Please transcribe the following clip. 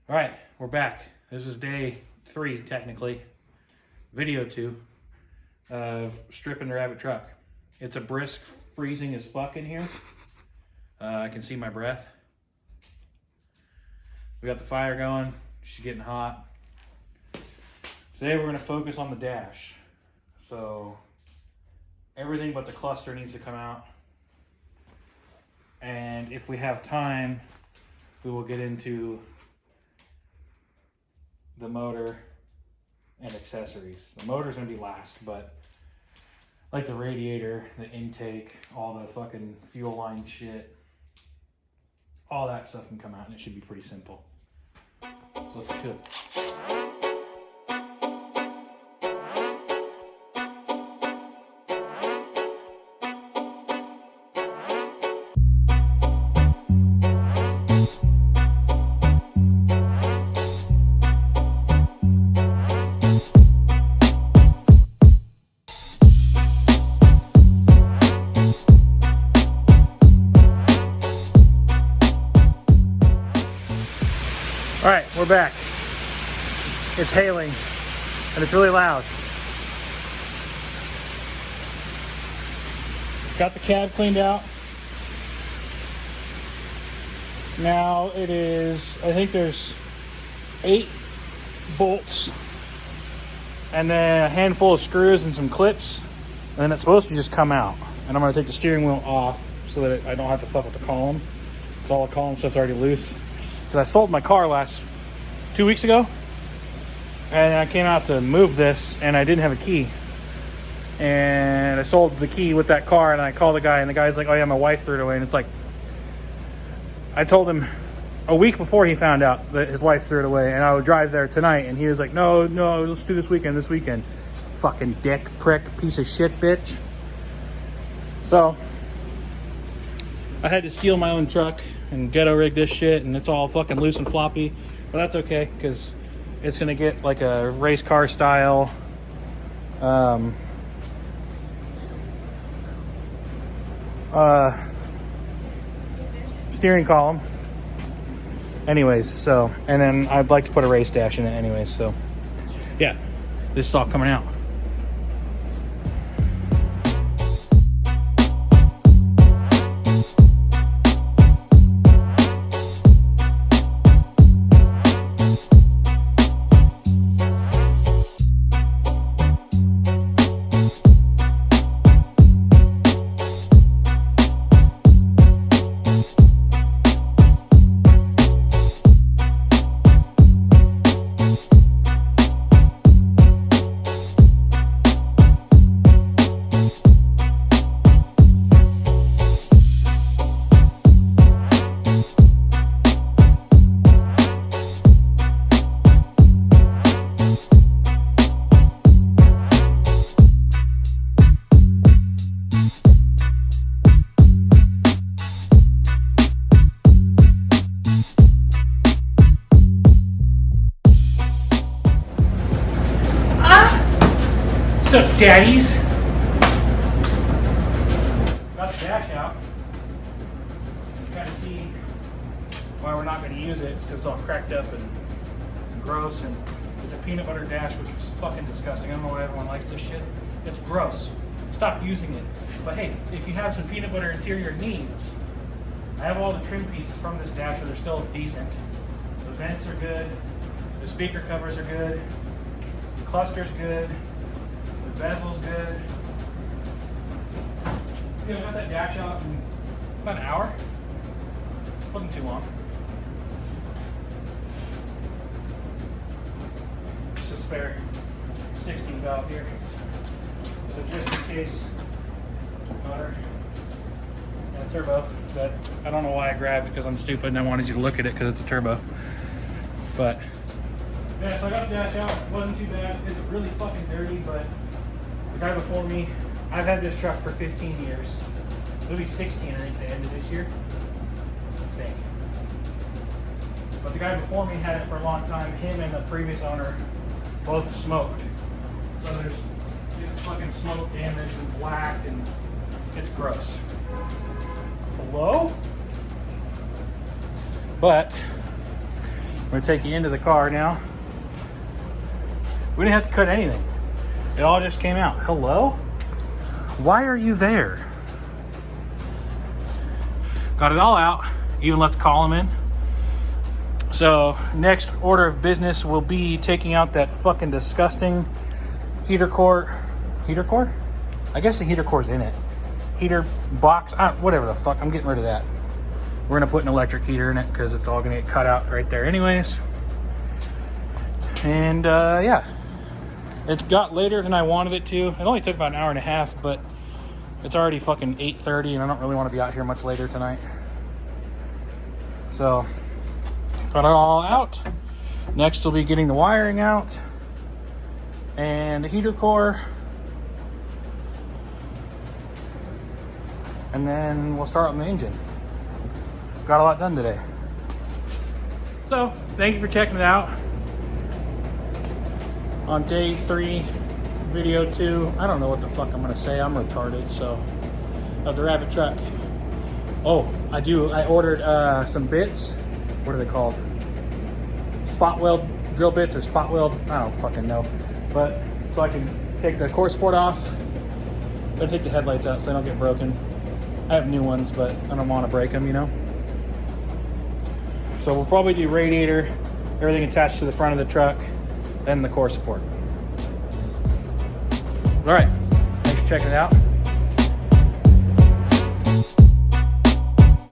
All right, we're back. This is day 3, technically, video 2 of stripping the rabbit truck. It's a brisk freezing as fuck in here. I can see my breath. We got the fire going. She's getting hot. Today we're going to focus on the dash. So everything but the cluster needs to come out. And if we have time, we will get into the motor and accessories. The motor's gonna be last, but like the radiator, the intake, all the fucking fuel line shit, all that stuff can come out and it should be pretty simple. So let's get to it. All right, we're back. It's hailing, and it's really loud. Got the cab cleaned out. Now it is, I think there's 8 bolts, and then a handful of screws and some clips, and then it's supposed to just come out. And I'm gonna take the steering wheel off so that I don't have to fuck with the column. It's all the column stuff's already loose. Because I sold my car 2 weeks ago, and I came out to move this and I didn't have a key, and I sold the key with that car, and I called the guy, and the guy's like, oh yeah, my wife threw it away. And it's like, I told him a week before he found out that his wife threw it away, and I would drive there tonight, and he was like, no, let's do this weekend. Fucking dick, prick, piece of shit bitch. So I had to steal my own truck and ghetto rig this shit, and it's all fucking loose and floppy, but that's okay because it's gonna get like a race car style steering column anyways. So, and then I'd like to put a race dash in it anyways. So yeah, this is all coming out. What's up, daddies? Got the dash out. Kind of see why we're not going to use it. It's because it's all cracked up and gross, and it's a peanut butter dash, which is fucking disgusting. I don't know why everyone likes this shit. It's gross. Stop using it. But hey, if you have some peanut butter interior needs, I have all the trim pieces from this dash, but they're still decent. The vents are good. The speaker covers are good. The cluster's good. The bezel's good. Yeah, I got that dash out in about an hour. Wasn't too long. It's a spare 16 valve here. So just in case, motor and a turbo that I don't know why I grabbed because I'm stupid and I wanted you to look at it because it's a turbo. But yeah, so I got the dash out. It wasn't too bad. It's really fucking dirty, but the guy before me, I've had this truck for 15 years. It'll be 16, I think, the end of this year. I think. But the guy before me had it for a long time. Him and the previous owner both smoked. So it's fucking smoke damage and black, and it's gross. Hello? But I'm gonna take you into the car now. We didn't have to cut anything. It all just came out. Hello? Why are you there? Got it all out. Even left the column in. So next order of business will be taking out that fucking disgusting heater core. Heater core? I guess the heater core's in it. Heater box, whatever the fuck. I'm getting rid of that. We're gonna put an electric heater in it because it's all gonna get cut out right there anyways. And yeah, it's got later than I wanted it to. It only took about an hour and a half, but it's already fucking 8:30 and I don't really want to be out here much later tonight. So got it all out. Next we'll be getting the wiring out and the heater core. And then we'll start on the engine. Got a lot done today. So thank you for checking it out. On day 3, video 2, I don't know what the fuck I'm gonna say. I'm retarded, so, of the Rabbit truck. Oh, I ordered some bits. What are they called? Spot weld drill bits or spot weld? I don't fucking know. But, so I can take the core support off. Gotta take the headlights out so they don't get broken. I have new ones, but I don't want to break them, you know? So we'll probably do radiator, everything attached to the front of the truck, then the core support. All right, thanks for checking it out.